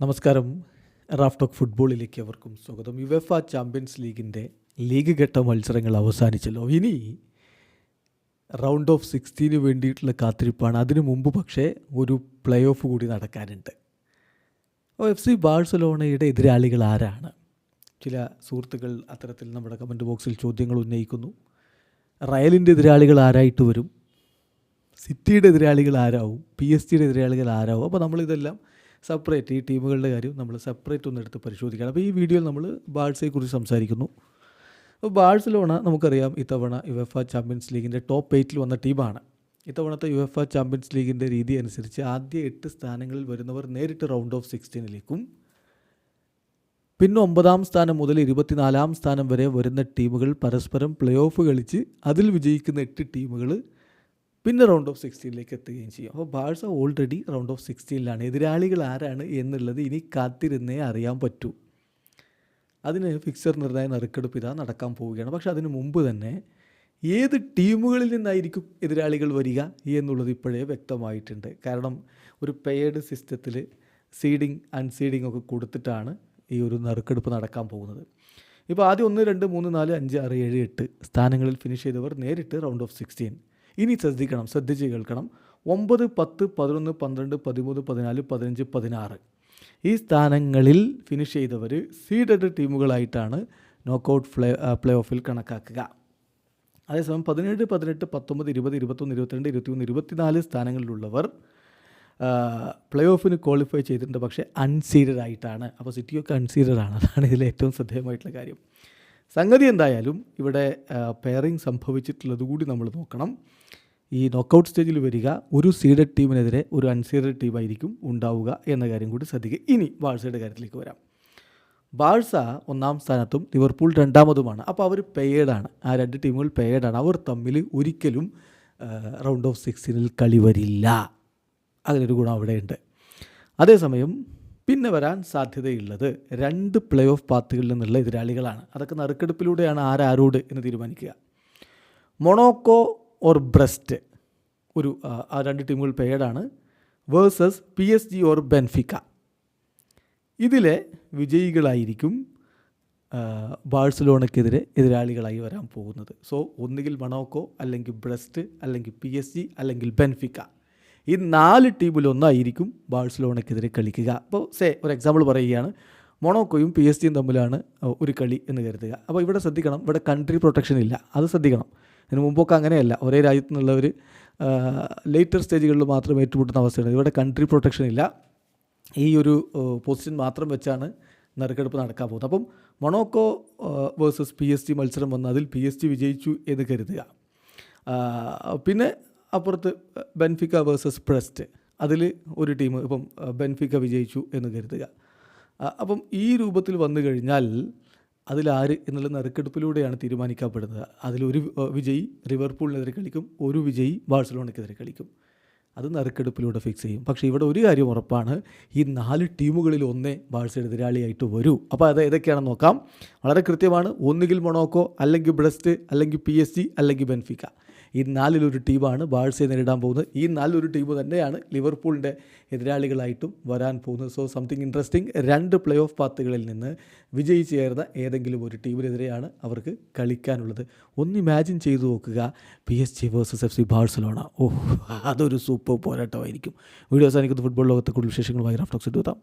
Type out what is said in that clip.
നമസ്കാരം. Raf talk ഫുട്ബോളിലേക്ക് അവർക്കും സ്വാഗതം. യുവേഫ ചാമ്പ്യൻസ് ലീഗിൻ്റെ ലീഗ് ഘട്ട മത്സരങ്ങൾ അവസാനിച്ചല്ലോ. ഇനി റൗണ്ട് ഓഫ് 16 വേണ്ടിയിട്ടുള്ള കാത്തിരിപ്പാണ്. അതിനു മുമ്പ് പക്ഷേ ഒരു പ്ലേ ഓഫ് കൂടി നടക്കാനുണ്ട്. FC ബാഴ്സലോണയുടെ എതിരാളികൾ ആരാണ്? ചില സുഹൃത്തുക്കൾ അത്തരത്തിൽ നമ്മുടെ കമൻറ്റ് ബോക്സിൽ ചോദ്യങ്ങൾ ഉന്നയിക്കുന്നു. റയലിൻ്റെ എതിരാളികൾ ആരായിട്ട് വരും? സിറ്റിയുടെ എതിരാളികൾ ആരാവും? PSG എതിരാളികൾ ആരാവും? അപ്പോൾ നമ്മളിതെല്ലാം സെപ്പറേറ്റ്, ഈ ടീമുകളുടെ കാര്യം നമ്മൾ സെപ്പറേറ്റ് ഒന്ന് എടുത്ത് പരിശോധിക്കുകയാണ്. അപ്പോൾ ഈ വീഡിയോയിൽ നമ്മൾ ബാഴ്സയെക്കുറിച്ച് സംസാരിക്കുന്നു. അപ്പോൾ ബാഴ്സലോണ നമുക്കറിയാം ഇത്തവണ യുവേഫ ചാമ്പ്യൻസ് ലീഗിൻ്റെ ടോപ്പ് 8 വന്ന ടീമാണ്. ഇത്തവണത്തെ യുവേഫ ചാമ്പ്യൻസ് ലീഗിൻ്റെ രീതി അനുസരിച്ച് ആദ്യ 8 സ്ഥാനങ്ങളിൽ വരുന്നവർ നേരിട്ട് റൗണ്ട് ഓഫ് 16 പിന്നെ 9ാം സ്ഥാനം മുതൽ 24ാം സ്ഥാനം വരെ വരുന്ന ടീമുകൾ പരസ്പരം പ്ലേ ഓഫ് കളിച്ച് അതിൽ വിജയിക്കുന്ന 8 ടീമുകൾ പിന്നെ റൗണ്ട് ഓഫ് 16 എത്തുകയും ചെയ്യും. അപ്പോൾ ബാഴ്സ ഓൾറെഡി റൗണ്ട് ഓഫ് 16 എതിരാളികൾ ആരാണ് എന്നുള്ളത് ഇനി കാത്തിരുന്നേ അറിയാൻ പറ്റൂ. അതിന് ഫിക്സർ നിർണയ നറുക്കെടുപ്പ് ഇതാ നടക്കാൻ പോവുകയാണ്. പക്ഷേ അതിന് മുമ്പ് തന്നെ ഏത് ടീമുകളിൽ നിന്നായിരിക്കും എതിരാളികൾ വരിക എന്നുള്ളത് ഇപ്പോഴേ വ്യക്തമായിട്ടുണ്ട്. കാരണം ഒരു പെയർഡ് സിസ്റ്റത്തിൽ സീഡിങ് അൺസീഡിങ് ഒക്കെ കൊടുത്തിട്ടാണ് ഈ ഒരു നറുക്കെടുപ്പ് നടക്കാൻ പോകുന്നത്. ഇപ്പോൾ ആദ്യം 1, 2, 3, 4, 5, 6, 7, 8 സ്ഥാനങ്ങളിൽ ഫിനിഷ് ചെയ്തവർ നേരിട്ട് റൗണ്ട് ഓഫ് 16. ഇനി ശ്രദ്ധിച്ച് കേൾക്കണം. 9, 10, 11, 12, 13, 14, 15, 16 ഈ സ്ഥാനങ്ങളിൽ ഫിനിഷ് ചെയ്തവർ സീഡഡ് ടീമുകളായിട്ടാണ് നോക്കൗട്ട് പ്ലേ ഓഫിൽ കണക്കാക്കുക. അതേസമയം 17, 18, 19, 20, 21, 22, 23, 24 സ്ഥാനങ്ങളിലുള്ളവർ പ്ലേ ഓഫിന് ക്വാളിഫൈ ചെയ്തിട്ടുണ്ട്, പക്ഷേ അൺസീഡഡ് ആയിട്ടാണ്. അപ്പോൾ സിറ്റിയൊക്കെ അൺസീഡഡ് ആണ്. അതാണ് ഇതിൽ ഏറ്റവും ശ്രദ്ധേയമായിട്ടുള്ള കാര്യം. സംഗതി എന്തായാലും ഇവിടെ പെയറിങ് സംഭവിച്ചിട്ടുള്ളത് കൂടി നമ്മൾ നോക്കണം. ഈ നോക്കൗട്ട് സ്റ്റേജിൽ വരിക ഒരു സീഡഡ് ടീമിനെതിരെ ഒരു അൺസീഡഡ് ടീമായിരിക്കും ഉണ്ടാവുക എന്ന കാര്യം കൂടി ശ്രദ്ധിക്കുക. ഇനി ബാഴ്സയുടെ കാര്യത്തിലേക്ക് വരാം. ബാഴ്സ 1ാം സ്ഥാനത്തും ലിവർപൂൾ 2ാമതുമാണ്. അപ്പോൾ അവർ പെയർഡാണ്. ആ 2 ടീമുകൾ പെയർഡാണ്. അവർ തമ്മിൽ ഒരിക്കലും റൗണ്ട് ഓഫ് 16 കളി വരില്ല. അങ്ങനൊരു ഗുണം അവിടെയുണ്ട്. അതേസമയം പിന്നെ വരാൻ സാധ്യതയുള്ളത് 2 പ്ലേ ഓഫ് പാത്തുകളിൽ നിന്നുള്ള എതിരാളികളാണ്. അതൊക്കെ നറുക്കെടുപ്പിലൂടെയാണ് ആരാരോട് എന്ന് തീരുമാനിക്കുക. മൊണോക്കോ ഓർ ബ്രസ്റ്റ് ആ 2 ടീമുകൾ പെയർഡാണ്. Versus PSG or Benfica. ഇതിലെ വിജയികളായിരിക്കും ബാഴ്സലോണയ്ക്കെതിരെ എതിരാളികളായി വരാൻ പോകുന്നത്. സോ ഒന്നുകിൽ മൊണോക്കോ, അല്ലെങ്കിൽ ബ്രസ്റ്റ്, അല്ലെങ്കിൽ PSG, അല്ലെങ്കിൽ ബെൻഫിക്ക. ഈ 4 ടീമിലൊന്നായിരിക്കും ബാഴ്സലോണയ്ക്കെതിരെ കളിക്കുക. അപ്പോൾ ഒരു എക്സാമ്പിൾ പറയുകയാണ്. മൊണോക്കോയും PSG തമ്മിലാണ് ഒരു കളി എന്ന് കരുതുക. അപ്പോൾ ഇവിടെ ശ്രദ്ധിക്കണം, ഇവിടെ കൺട്രി പ്രൊട്ടക്ഷൻ ഇല്ല. അത് ശ്രദ്ധിക്കണം. ഇതിന് മുമ്പൊക്കെ അങ്ങനെയല്ല. ഒരേ രാജ്യത്തു നിന്നുള്ളവർ ലേറ്റർ സ്റ്റേജുകളിൽ മാത്രം ഏറ്റുമുട്ടുന്ന അവസ്ഥയാണ്. ഇവിടെ കൺട്രി പ്രൊട്ടക്ഷൻ ഇല്ല. ഈ ഒരു പൊസിഷൻ മാത്രം വെച്ചാണ് നറുക്കെടുപ്പ് നടക്കാൻ പോകുന്നത്. അപ്പം മൊണോക്കോ വേഴ്സസ് PSG മത്സരം വന്ന് അതിൽ PSG വിജയിച്ചു എന്ന് കരുതുക. പിന്നെ അപ്പുറത്ത് ബെൻഫിക്ക വേഴ്സസ് ബ്രസ്റ്റ്, അതിൽ ഒരു ടീം ഇപ്പം ബെൻഫിക്ക വിജയിച്ചു എന്ന് കരുതുക. അപ്പം ഈ രൂപത്തിൽ വന്നു കഴിഞ്ഞാൽ അതിലാര് എന്നുള്ള നറുക്കെടുപ്പിലൂടെയാണ് തീരുമാനിക്കപ്പെടുന്നത്. അതിലൊരു വിജയി ലിവർപൂളിനെതിരെ കളിക്കും, ഒരു വിജയി ബാഴ്സലോണയ്ക്കെതിരെ കളിക്കും. അത് നറുക്കെടുപ്പിലൂടെ ഫിക്സ് ചെയ്യും. പക്ഷേ ഇവിടെ ഒരു കാര്യം ഉറപ്പാണ്, ഈ 4 ടീമുകളിൽ ഒന്നേ ബാഴ്സയുടെ എതിരാളിയായിട്ട് വരൂ. അപ്പോൾ അത് ഏതൊക്കെയാണെന്ന് നോക്കാം. വളരെ കൃത്യമാണ്. ഒന്നുകിൽ മൊണോക്കോ, അല്ലെങ്കിൽ ബ്രസ്റ്റ്, അല്ലെങ്കിൽ PSG, അല്ലെങ്കിൽ ബെൻഫിക്ക. ഈ 4 ടീമാണ് ബാഴ്സയെ നേരിടാൻ പോകുന്നത്. ഈ 4 ടീം തന്നെയാണ് ലിവർപൂളിൻ്റെ എതിരാളികളായിട്ടും വരാൻ പോകുന്നത്. So something interesting. 2 play off പാത്തുകളിൽ നിന്ന് വിജയിച്ച് ചേർന്ന ഏതെങ്കിലും ഒരു ടീമിനെതിരെയാണ് അവർക്ക് കളിക്കാനുള്ളത്. ഒന്ന് ഇമാജിൻ ചെയ്തു നോക്കുക, PSG വേഴ്സസ് FC ബാഴ്സലോണ. അതൊരു സൂപ്പർ പോരാട്ടമായിരിക്കും. വീഡിയോ അവസാനിക്കുന്ന ഫുട്ബോൾ ലോകത്തെ കൂടുതൽ വിശേഷങ്ങളുമായി റാഫ് ടോക്സ് എത്താം.